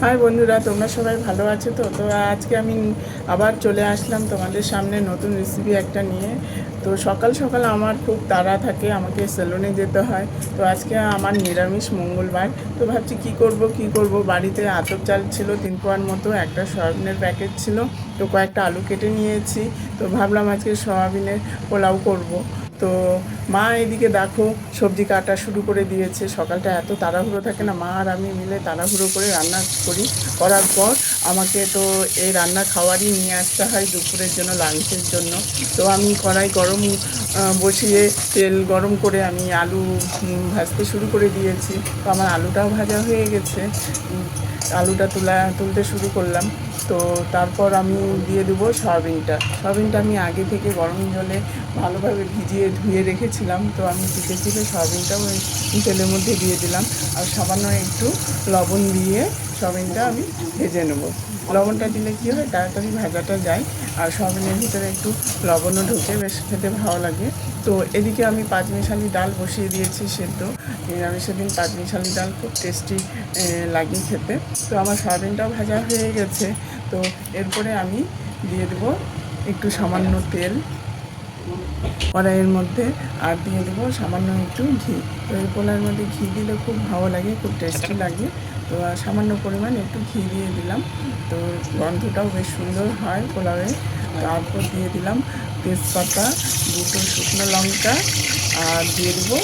High বন্ধুরা, তোমরা সবাই ভালো আছো তো? আজকে আমি আবার চলে আসলাম তোমাদের সামনে নতুন রেসিপি একটা নিয়ে। তো সকাল সকাল আমার খুব তাড়া থাকে, আমাকে সেলুনে যেতে হয়। তো আজকে আমার নিরামিষ মঙ্গলবার। তো ভাবছি কি করব। বাড়িতে আতপ চাল ছিল 3 পোয়ার মতো, একটা সয়াবিনের প্যাকেট ছিল, তো কয়েকটা আলু কেটে নিয়েছি। তো ভাবলাম আজকে সয়াবিনের পোলাও করব। তো মা এদিকে দেখো সবজি কাটা শুরু করে দিয়েছে। সকালটা এত তাড়াহুড়ো থাকে না, মা আর আমি মিলে তাড়াহুড়ো করে রান্না করি। করার পর আমাকে তো এই রান্না খাওয়ারই নিয়ে আসতে হয় দুপুরের জন্য, লাঞ্চের জন্য। তো আমি কড়াই গরম বসিয়ে তেল গরম করে আমি আলু ভাজতে শুরু করে দিয়েছি। তো আমার আলুটাও ভাজা হয়ে গেছে। আলুটা তুলতে শুরু করলাম। তো তারপর আমি দিয়ে দেবো সয়াবিনটা আমি আগে থেকে গরম জলে ভালোভাবে ভিজিয়ে ধুয়ে রেখেছিলাম। তো আমি চিপে সয়াবিনটাও ওই তেলের মধ্যে দিয়ে দিলাম, আর সামান্য একটু লবণ দিয়ে সয়াবিনটা আমি ভেজে নেব। লবণটা দিলে কী হয়, তাড়াতাড়ি ভাজাটা যায়, আর সয়াবিনের ভিতরে একটু লবণও ঢুকে, বেশ খেতে ভালো লাগে। তো এদিকে আমি পাঁচমিশালি ডাল বসিয়ে দিয়েছি সেদ্ধ। নিরামিষের দিন পাঁচমিশালি ডাল খুব টেস্টি লাগে খেতে। তো আমার সয়াবিনটাও ভাজা হয়ে গেছে। তো এরপরে আমি দিয়ে দেবো একটু সামান্য তেল কড়াইয়ের মধ্যে, আর দিয়ে দেবো সামান্য একটু ঘি। তো এই পোলাওর মধ্যে ঘি দিলে খুব ভালো লাগে, খুব টেস্টি লাগে। তো সামান্য পরিমাণ একটু ঘি দিয়ে দিলাম, তো গন্ধটাও বেশ সুন্দর হয় পোলাওয়ে। তারপর দিয়ে দিলাম তেজপাতা, 2টো শুকনো লঙ্কা, আর দিয়ে দেবো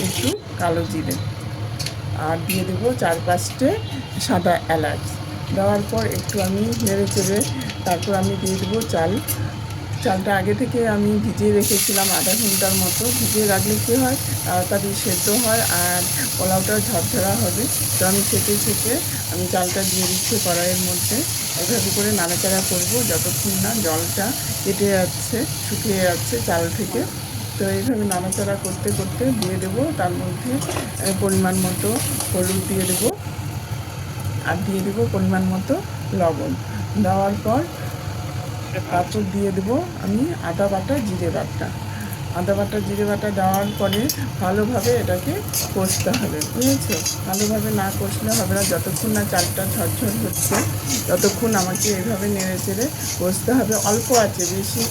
একটু কালো জিরে, আর দিয়ে দেবো 4-5টে সাদা এলাচ। দেওয়ার পর একটু আমি নেড়ে চেড়ে তারপর আমি দিয়ে দেবো চালটা আগে থেকে আমি ভিজিয়ে রেখেছিলাম আধা ঘন্টার মতো। ভিজিয়ে রাখলে কী হয়, তাড়াতাড়ি সেদ্ধ হয় আর পোলাওটা ঝরঝরা হবে। তো আমি ছেঁকে আমি চালটা দিয়ে দিচ্ছি কড়াইয়ের মধ্যে। এভাবে করে নাড়াচাড়া করব যতক্ষণ না জলটা কেটে যাচ্ছে, শুকিয়ে যাচ্ছে চাল থেকে। তো এইভাবে নাড়াচাড়া করতে করতে দিয়ে দেবো তার মধ্যে পরিমাণ মতো হলুদ দিয়ে দেবো, আর দিয়ে দেবো পরিমাণ মতো লবণ। দেওয়ার পর তারপর দিয়ে দেবো আমি আদা বাটা জিরে বাটা দেওয়ার পরে ভালোভাবে এটাকে কষতে হবে, বুঝেছো? ভালোভাবে না কষলে হবে না, যতক্ষণ না চালটা ঝরঝর হচ্ছে ততক্ষণ আমাকে এইভাবে নেড়ে চেড়ে কষতে হবে। অল্প আছে, বেশি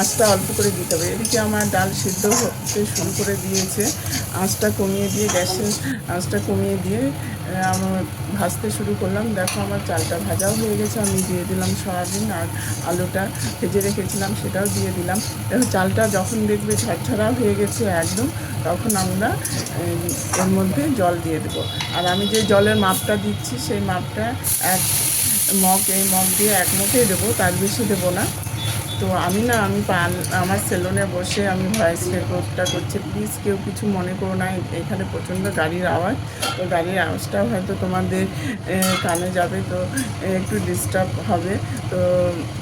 আঁচটা অল্প করে দিতে হবে। এদিকে আমার ডাল সিদ্ধ হতে শুরু করে দিয়েছে। গ্যাসের আঁচটা কমিয়ে দিয়ে আমার ভাজতে শুরু করলাম। দেখো আমার চালটা ভাজাও হয়ে গেছে। আমি দিয়ে দিলাম সয়াবিন, আর আলুটা ভেজে রেখেছিলাম সেটাও দিয়ে দিলাম। এবার চালটা যখন দেখবে ঝরঝরা হয়ে গেছে একদম, তখন আমরা এর মধ্যে জল দিয়ে দেবো। আর আমি যে জলের মাপটা দিচ্ছি সেই মাপটা এই মগ দিয়ে 1 মুঠেই দেবো, তার বেশি দেবো না। তো আমি আমার সেলুনে বসে আমি ভয়েস রেকর্ডটা করছি, প্লিজ কেউ কিছু মনে করো না। এখানে প্রচণ্ড গাড়ির আওয়াজ, তো গাড়ির আওয়াজটাও হয়তো তোমাদের কানে যাবে, তো একটু ডিস্টার্ব হবে। তো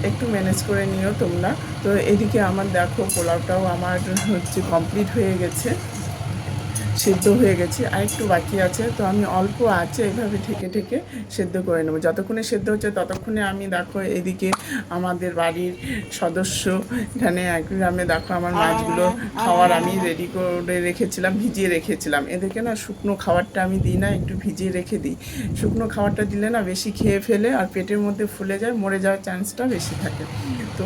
একটু ম্যানেজ করে নিও তোমরা। তো এদিকে আমার দেখো পোলাওটাও আমার কমপ্লিট হয়ে গেছে, সেদ্ধ হয়ে গেছে, আর একটু বাকি আছে। তো আমি অল্প আছে এইভাবে ঢেকে সেদ্ধ করে নেবো। যতক্ষণে সেদ্ধ হচ্ছে ততক্ষণে আমি দেখো এদিকে আমাদের বাড়ির সদস্য এখানে এক গ্রামে দেখো আমার মাছগুলো খাওয়ার আমি রেডি করে রেখেছিলাম, ভিজিয়ে রেখেছিলাম। এদেরকে না শুকনো খাবারটা আমি দিই না, একটু ভিজিয়ে রেখে দিই। শুকনো খাবারটা দিলে না বেশি খেয়ে ফেলে আর পেটের মধ্যে ফুলে যায়, মরে যাওয়ার চান্সটা বেশি থাকে। তো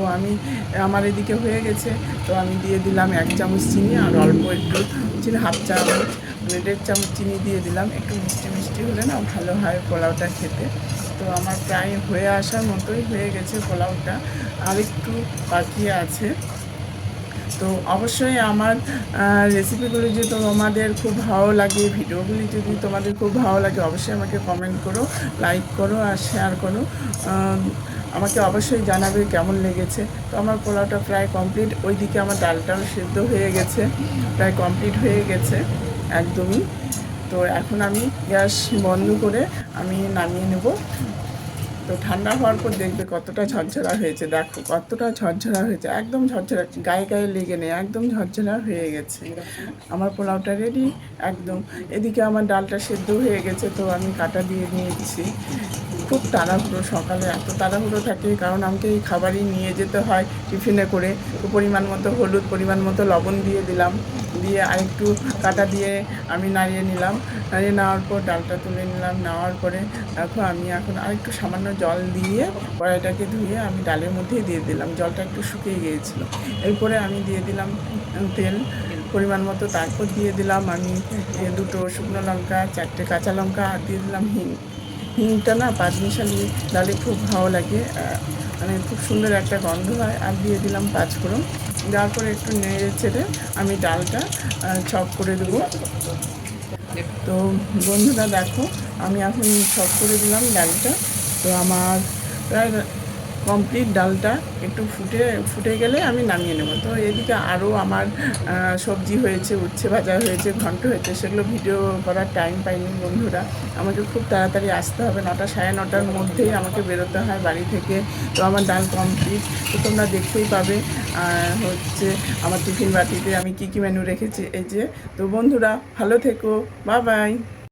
আমার এদিকে হয়ে গেছে। তো আমি দিয়ে দিলাম 1 চামচ চিনি, আর অল্প একটু চিনি, 1/2 চামচ 1.5 চামচ চিনি দিয়ে দিলাম। একটু মিষ্টি হলে না ভালো হয় পোলাওটা খেতে। তো আমার প্রায় হয়ে আসার মতোই হয়ে গেছে পোলাওটা, আর একটু বাকি আছে। তো অবশ্যই আমার রেসিপিগুলি যদি তোমাদের খুব ভালো লাগে, ভিডিওগুলি যদি তোমাদের খুব ভালো লাগে, অবশ্যই আমাকে কমেন্ট করো, লাইক করো আর শেয়ার করো। আমাকে অবশ্যই জানাবে কেমন লেগেছে। তো আমার পোলাওটা প্রায় কমপ্লিট। ওইদিকে আমার ডালটাও সেদ্ধ হয়ে গেছে, প্রায় কমপ্লিট হয়ে গেছে একদমই। তো এখন আমি গ্যাস বন্ধ করে আমি নামিয়ে নেব। তো ঠান্ডা হওয়ার পর দেখবে কতটা ঝরঝরা হয়েছে। দেখো কতটা ঝরঝরা হয়েছে, একদম ঝরঝরা, গায়ে লেগে নেই, একদম ঝরঝরা হয়ে গেছে। আমার পোলাওটা রেডি একদম। এদিকে আমার ডালটা সেদ্ধ হয়ে গেছে, তো আমি কাটা দিয়ে নিয়েছি। খুব তাড়াহুড়ো, সকালে এত তাড়াহুড়ো থাকে, কারণ আমাকে এই খাবারই নিয়ে যেতে হয় টিফিনে করে। তো পরিমাণ মতো হলুদ, পরিমাণ মতো লবণ দিয়ে দিয়ে আরেকটু কাটা দিয়ে আমি নাড়িয়ে নিলাম। নাড়িয়ে নেওয়ার পর ডালটা তুলে নিলাম। নেওয়ার পরে দেখো আমি এখন আরেকটু সামান্য জল দিয়ে কড়াইটাকে ধুয়ে আমি ডালের মধ্যেই দিয়ে দিলাম। জলটা একটু শুকিয়ে গিয়েছিলো। এরপরে আমি দিয়ে দিলাম তেল পরিমাণ মতো। তারপর দিয়ে দিলাম আমি 2টো শুকনো লঙ্কা, 4টে কাঁচা লঙ্কা, আর দিয়ে দিলাম হিং। হিংটা না পাঁচমিশালি ডালে খুব ভালো লাগে, মানে খুব সুন্দর একটা গন্ধ হয়। আর দিয়ে দিলাম পাঁচফোড়ন। দেওয়ার পরে একটু নেড়ে চেড়ে আমি ডালটা ছক করে দেবো। তো বন্ধুরা দেখো আমি এখন ছক করে দিলাম ডালটা। তো আমার প্রায় কমপ্লিট। ডালটা একটু ফুটে গেলে আমি নামিয়ে নেব। তো এদিকে আরও আমার সবজি হয়েছে, উচ্ছে ভাজা হয়েছে, ঘন্ট হয়েছে, সেগুলো ভিডিও করার টাইম পাইনি বন্ধুরা। আমাকে খুব তাড়াতাড়ি আসতে হবে, 9টা সাড়ে 9টার মধ্যেই আমাকে বেরোতে হয় বাড়ি থেকে। তো আমার ডাল কমপ্লিট। তো তোমরা দেখতেই পাবে হচ্ছে আমার টিফিন বাটিতে আমি কী কী মেনু রেখেছি এই যে। তো বন্ধুরা ভালো থেকো, বাই বাই।